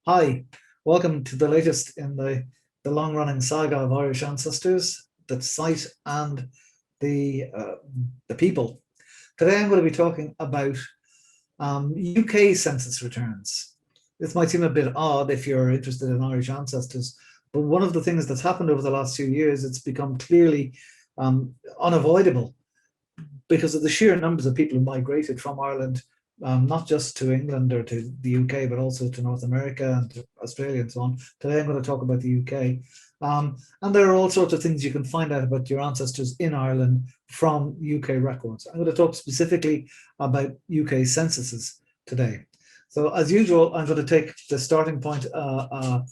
Hi, welcome to the latest in the long-running saga of Irish ancestors, the site and the people. Today I'm going to be talking about UK census returns. This might seem a bit odd if you're interested in Irish ancestors, but one of the things that's happened over the last few years, it's become clearly unavoidable because of the sheer numbers of people who migrated from Ireland, not just to England or to the UK, but also to North America and to Australia and so on. Today I'm going to talk about the UK. And there are all sorts of things you can find out about your ancestors in Ireland from UK records. I'm going to talk specifically about UK censuses today. So as usual, I'm going to take the starting point, a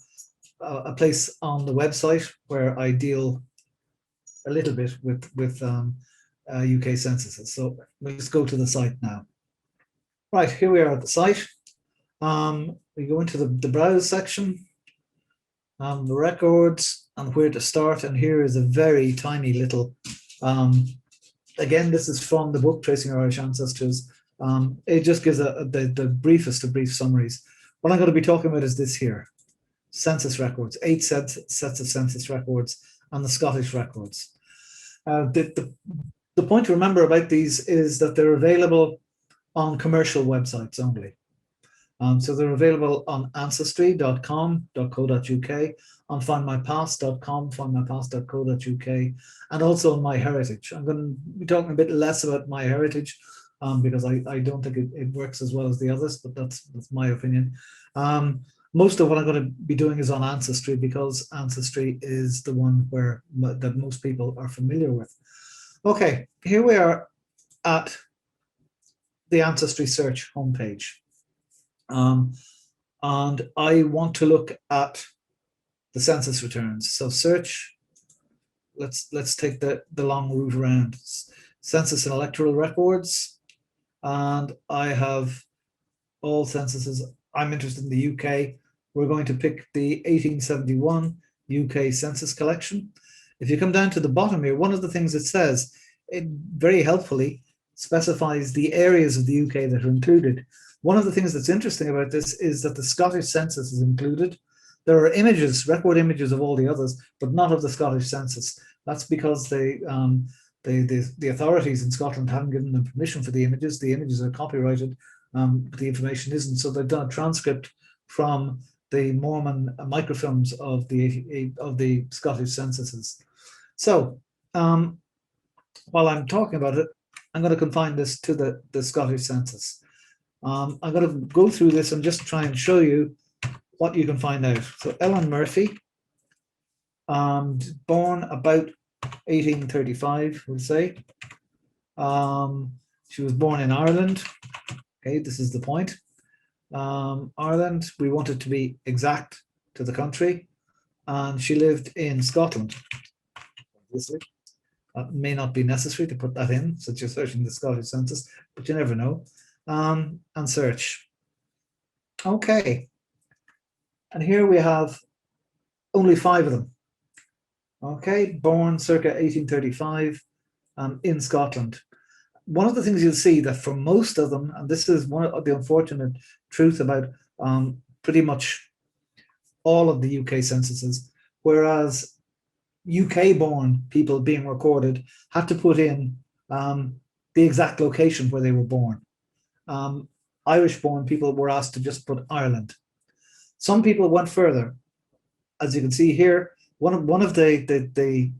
place on the website where I deal a little bit with UK censuses. So we'll just go to the site now. Right, here we are at the site. We go into the browse section, the records, and where to start. And here is a very tiny little, again, this is from the book Tracing Irish Ancestors. It just gives the briefest of brief summaries. What I'm going to be talking about is this here, census records, 8 sets of census records, and the Scottish records. The point to remember about these is that they're available on commercial websites only. So they're available on ancestry.com.co.uk, on findmypast.com, findmypast.co.uk, and also on MyHeritage. I'm going to be talking a bit less about MyHeritage because I don't think it works as well as the others, but that's my opinion. Most of what I'm going to be doing is on Ancestry because Ancestry is the one that most people are familiar with. Okay, here we are at the Ancestry search homepage. And I want to look at the census returns. So search, let's take the long route around. Census and electoral records. And I have all censuses. I'm interested in the UK. We're going to pick the 1871 UK census collection. If you come down to the bottom here, one of the things it says, it very helpfully specifies the areas of the UK that are included. One of the things that's interesting about this is that the Scottish census is included. There are images, record images of all the others, but not of the Scottish census. That's because the authorities in Scotland haven't given them permission for the images. The images are copyrighted, but the information isn't. So they've done a transcript from the Mormon microfilms of the Scottish censuses. So while I'm talking about it, I'm going to confine this to the Scottish census. I'm going to go through this and just try and show you what you can find out. So Ellen Murphy, born about 1835, we'll say. She was born in Ireland. Okay, this is the point. Ireland, we want it to be exact to the country. And she lived in Scotland, obviously. It may not be necessary to put that in, since you're searching the Scottish census, but you never know. And search. Okay. And here we have only 5 of them. Okay, born circa 1835 in Scotland. One of the things you'll see that for most of them, and this is one of the unfortunate truth about pretty much all of the UK censuses, whereas UK-born people being recorded had to put in the exact location where they were born. Irish-born people were asked to just put Ireland. Some people went further. As you can see here, one of the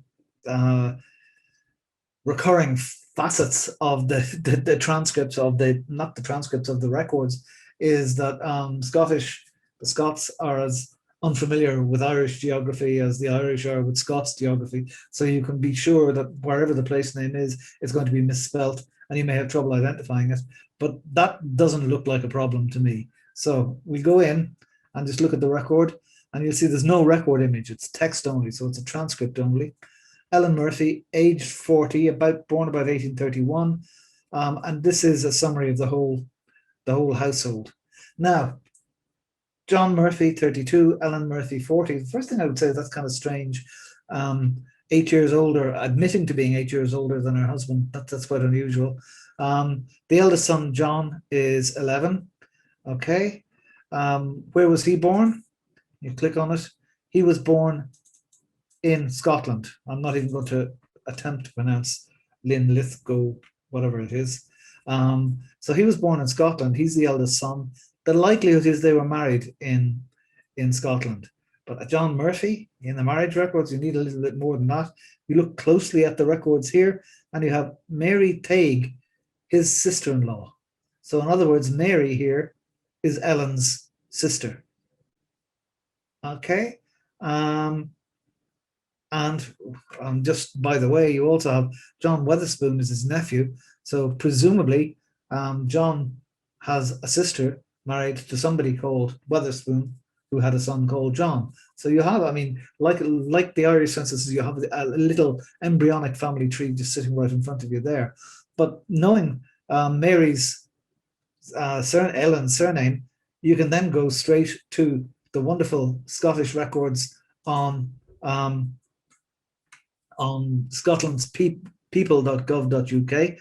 recurring facets of the transcripts of not the transcripts of the records is that the Scots are as unfamiliar with Irish geography as the Irish are with Scots geography. So you can be sure that wherever the place name is, it's going to be misspelt and you may have trouble identifying it. But that doesn't look like a problem to me. So we go in and just look at the record and you'll see there's no record image. It's text only, so it's a transcript only. Ellen Murphy, aged 40, born about 1831. And this is a summary of the whole household. Now, John Murphy, 32, Ellen Murphy, 40. The first thing I would say is that's kind of strange. 8 years older, admitting to being 8 years older than her husband. That's quite unusual. The eldest son, John, is 11. Okay. Where was he born? You click on it. He was born in Scotland. I'm not even going to attempt to pronounce Linlithgow, whatever it is. So he was born in Scotland. He's the eldest son. The likelihood is they were married in Scotland. But John Murphy, in the marriage records, you need a little bit more than that. You look closely at the records here, and you have Mary Tague, his sister-in-law. So in other words, Mary here is Ellen's sister. Okay. And just by the way, you also have John Weatherspoon as his nephew. So presumably, John has a sister married to somebody called Weatherspoon, who had a son called John. So you have, I mean, like the Irish censuses, you have a little embryonic family tree just sitting right in front of you there. But knowing Mary's Ellen's surname, you can then go straight to the wonderful Scottish records on Scotland's people.gov.uk,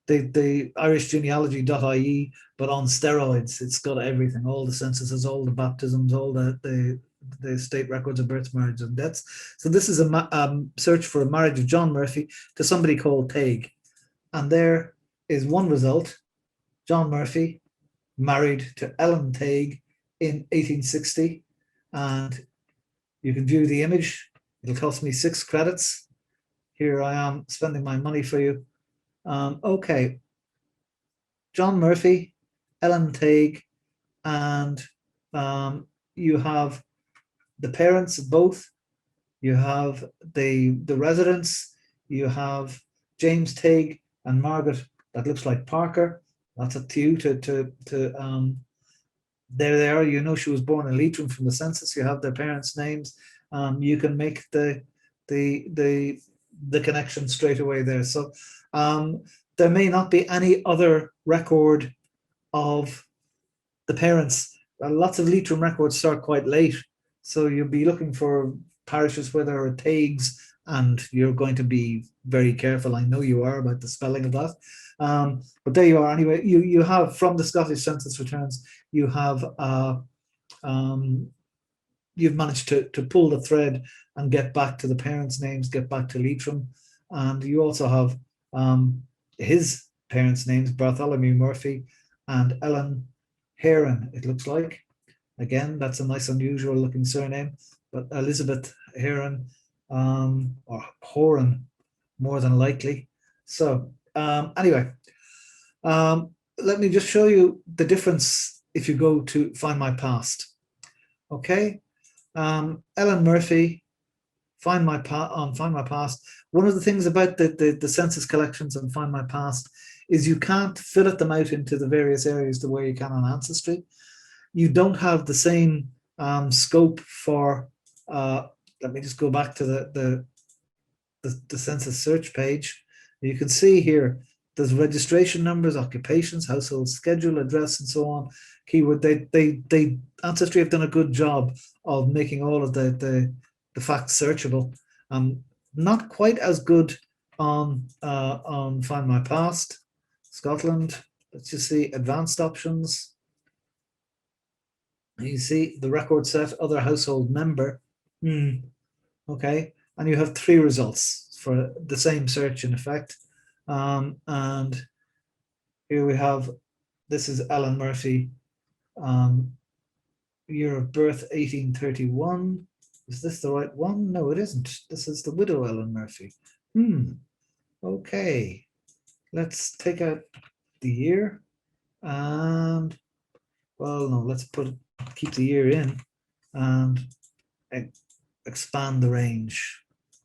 the Irish genealogy.ie, but on steroids. It's got everything, all the censuses, all the baptisms, all the state records of births, marriages, and deaths. So this is a search for a marriage of John Murphy to somebody called Tague. And there is one result. John Murphy married to Ellen Tague in 1860. And you can view the image. It'll cost me 6 credits. Here I am spending my money for you. Okay. John Murphy, Ellen Tague, and you have the parents of both. You have the residents. You have James Tague and Margaret. That looks like Parker. That's up to you to there they are. You know she was born in Leitrim from the census. You have their parents' names. You can make the connection straight away there. So there may not be any other record of the parents. Lots of Leitrim records start quite late, so you'll be looking for parishes where there are Tagues, and you're going to be very careful. I know you are about the spelling of that. But there you are. Anyway, you have from the Scottish Census returns, you have you've managed to pull the thread and get back to the parents' names, get back to Leitrim, and you also have his parents' names, Bartholomew Murphy and Ellen Heron, it looks like. Again, that's a nice unusual looking surname, but Elizabeth Heron, or Horan, more than likely. So anyway, let me just show you the difference if you go to Find My Past. Okay, Ellen Murphy, Find My Past. One of the things about the census collections and Find My Past is you can't fillet them out into the various areas the way you can on Ancestry. You don't have the same scope for. Let me just go back to the census search page. You can see here there's registration numbers, occupations, household schedule, address, and so on. Keyword. They Ancestry have done a good job of making all of the facts searchable. Not quite as good on Find My Past. Scotland. Let's just see advanced options. You see the record set, other household member. Okay, and you have 3 results for the same search in effect. And here we have, this is Ellen Murphy, year of birth 1831. Is this the right one? No, it isn't. This is the widow Ellen Murphy. Okay, let's take out the year, and well, no, let's keep the year in and expand the range.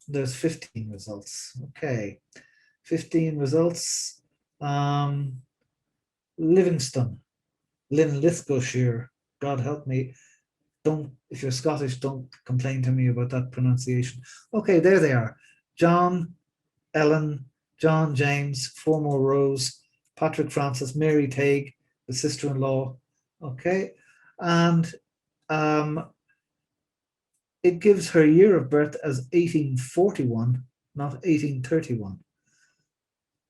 There's 15 results. Okay, 15 results. Livingston, Linlithgowshire. God help me. If you're Scottish, don't complain to me about that pronunciation. Okay, there they are. John, Ellen, John James, 4 more rows. Patrick Francis, Mary Tague, the sister-in-law. Okay, and it gives her year of birth as 1841, not 1831.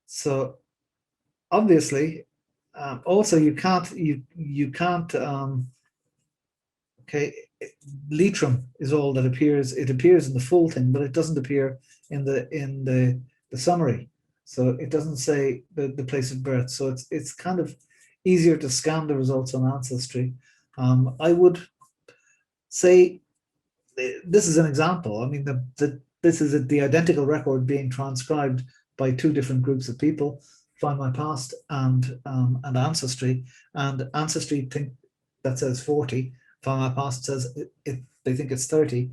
So obviously, Also, you can't. Okay, Leitrim is all that appears. It appears in the full thing, but it doesn't appear in the summary. So it doesn't say the place of birth. So it's kind of easier to scan the results on Ancestry. I would say this is an example. I mean, this is the identical record being transcribed by two different groups of people, Find My Past and Ancestry. And Ancestry think that says 40. Find My Past says they think it's 30.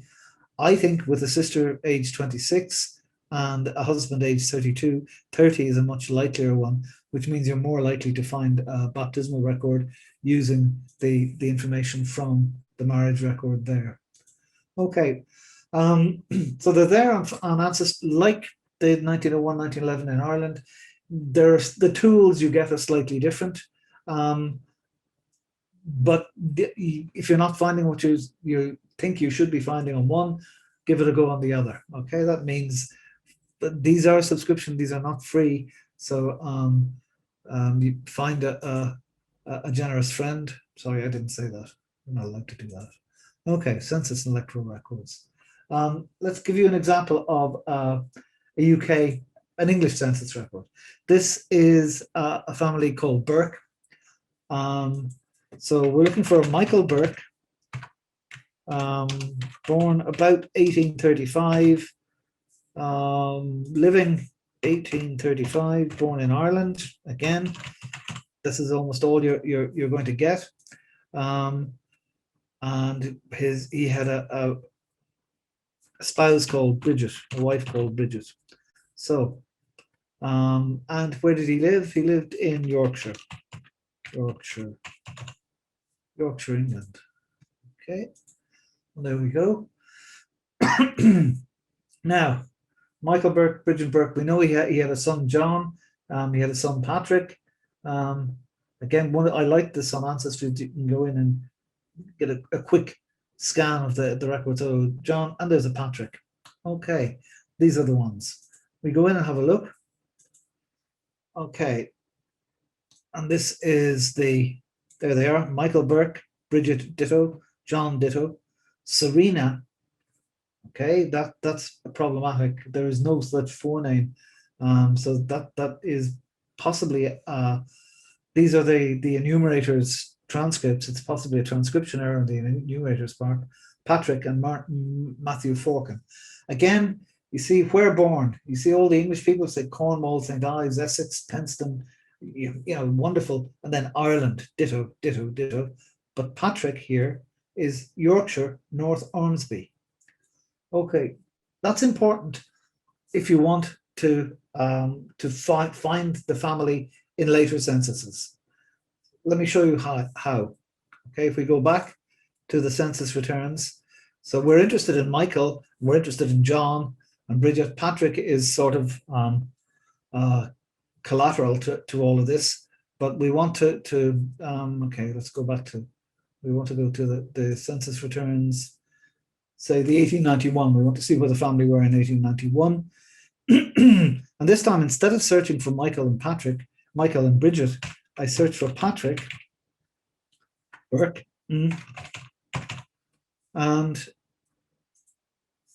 I think with a sister age 26 and a husband age 32, 30 is a much likelier one, which means you're more likely to find a baptismal record using the information from the marriage record there. Okay, so they're there on Ancestry, like the 1901, 1911 in Ireland. There's the tools you get are slightly different. But if you're not finding what you think you should be finding on one, give it a go on the other. Okay, that means that these are subscription; these are not free. So you find a generous friend. Sorry, I didn't say that. I'm not allowed to do that. Okay, census and electoral records. Let's give you an example of a UK, an English census record. This is a family called Burke. So we're looking for Michael Burke, born about 1835, living 1835, born in Ireland. Again, this is almost all you're going to get. And he had a spouse called Bridget, a wife called Bridget. So, and where did he live? He lived in Yorkshire, England. Okay, well, there we go. Now, Michael Burke, Bridget Burke, we know he had a son, John. He had a son, Patrick. Again, I like this on Ancestry. You can go in and get a quick scan of the record. So John, and there's a Patrick. Okay, these are the ones. We go in and have a look. Okay, and this is there they are, Michael Burke, Bridget ditto, John ditto, Serena. Okay, that's problematic. There is no such forename. So that is possibly these are the enumerator's transcripts. It's possibly a transcription error on the enumerator's part. Patrick and Matthew Forkin. Again, you see where born. You see all the English people say Cornwall, St. Ives, Essex, Penston, wonderful. And then Ireland, ditto, ditto, ditto. But Patrick here is Yorkshire, North Ormsby. Okay, that's important if you want to find the family in later censuses. Let me show you how. Okay, if we go back to the census returns, so we're interested in Michael, we're interested in John and Bridget. Patrick is sort of collateral to all of this, but we want to okay, let's go back to, we want to go to the census returns, say the 1891. We want to see where the family were in 1891. And this time, instead of searching for Michael and Bridget, I searched for Patrick Burke. And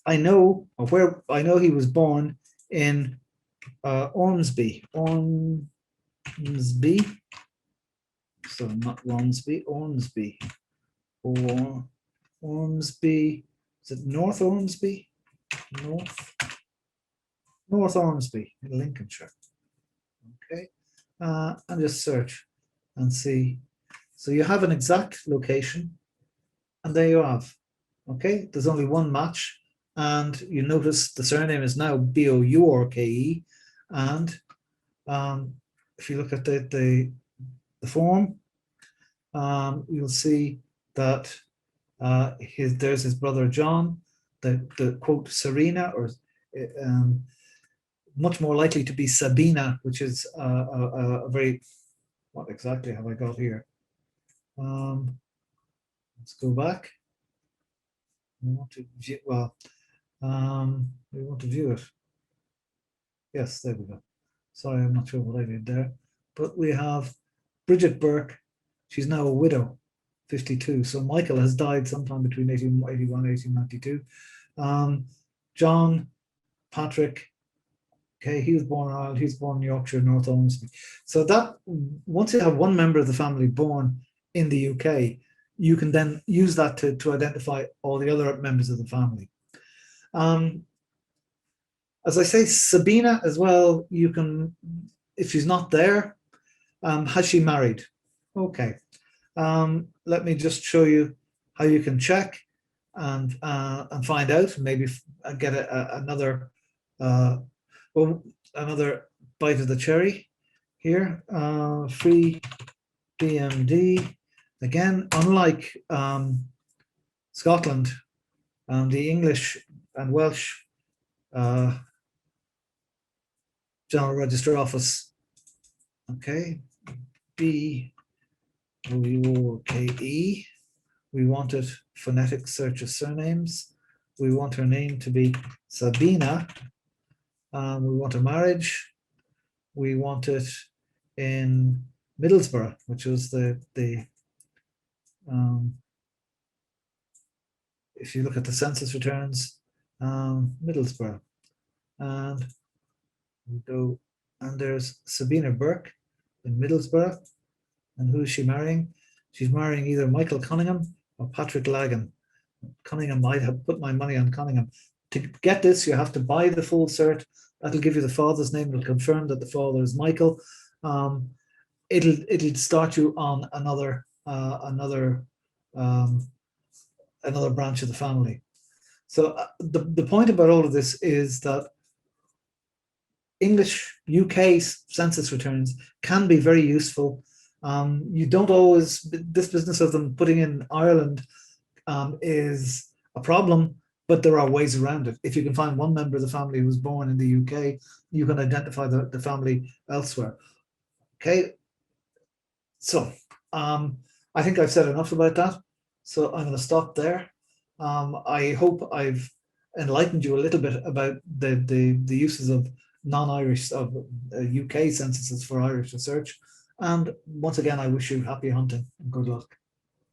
I know he was born in Ormsby. So not Ormsby, Ormsby. Or Ormsby. Is it North Ormsby? North Ormsby in Lincolnshire. Okay, and just search and see. So you have an exact location, and there you have. Okay, there's only one match, and you notice the surname is now Bourke, and if you look at the form, you'll see that there's his brother John, the quote Serena, or much more likely to be Sabina, which is a very, what exactly have I got here? Let's go back. We want to view, we want to view it. Yes, there we go. Sorry, I'm not sure what I did there, but we have Bridget Burke, she's now a widow, 52. So Michael has died sometime between 1881 and 1892. John Patrick, okay, he was born in Ireland, he was born in Yorkshire, North Ormsby. So that, once you have one member of the family born in the UK, you can then use that to identify all the other members of the family. As I say, Sabina as well, you can, if she's not there, has she married? Okay. Let me just show you how you can check and find out. Maybe get another another bite of the cherry here. Free DMD. Again, unlike Scotland, the English and Welsh General Register Office. Okay, BWOKE. We wanted phonetic search of surnames. We want her name to be Sabina. We want a marriage. We want it in Middlesbrough, which was the if you look at the census returns, Middlesbrough. And we go, and there's Sabina Burke in Middlesbrough. And who is she marrying? She's marrying either Michael Cunningham or Patrick Lagan. Cunningham, I have put my money on Cunningham. To get this, you have to buy the full cert. That'll give you the father's name. It'll confirm that the father is Michael. It'll start you on another branch of the family. So the point about all of this is that English UK census returns can be very useful. You don't always, this business of them putting in Ireland is a problem, but there are ways around it. If you can find one member of the family who was born in the UK, you can identify the family elsewhere. Okay, so I think I've said enough about that. So I'm going to stop there. I hope I've enlightened you a little bit about the uses of non-Irish, of UK censuses for Irish research. And once again, I wish you happy hunting and good luck.